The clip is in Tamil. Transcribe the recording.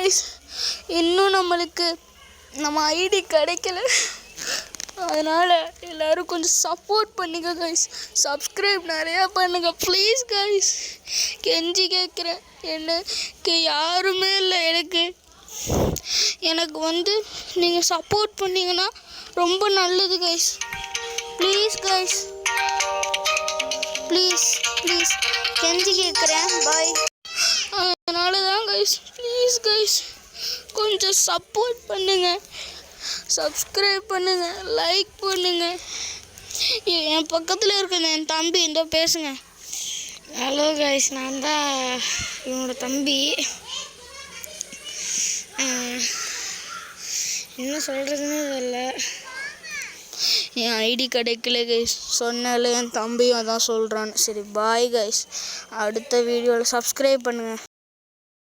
கைஸ், இன்னும் நம்மளுக்கு நம்ம ஐடி கிடைக்கல. அதனால் எல்லோரும் கொஞ்சம் சப்போர்ட் பண்ணுங்க கைஸ். சப்ஸ்கிரைப் நிறையா பண்ணுங்க ப்ளீஸ் கைஸ். கெஞ்சி கேட்குறேன். எனக்கு யாருமே இல்லை. எனக்கு நீங்கள் சப்போர்ட் பண்ணிங்கன்னா ரொம்ப நல்லது guys. Please guys, please please கெஞ்சி கேட்குறேன். பாய். அதனால தான் கைஸ், ப்ளீஸ் கைஸ் கொஞ்சம் சப்போர்ட் பண்ணுங்கள். சப்ஸ்கிரைப் பண்ணுங்கள், லைக் பண்ணுங்கள். என் பக்கத்தில் இருக்கிற என் தம்பி இந்த பேசுங்க. ஹலோ கைஸ், நான் தான் இவனோட தம்பி. என்ன சொல்கிறதுன்னு தெரியல. என் ஐடி கிடைக்கல கைஸ். சொன்னால என் தம்பியும் அதான் சொல்கிறான். சரி பாய் கைஸ். அடுத்த வீடியோவில் சப்ஸ்கிரைப் பண்ணுங்கள்.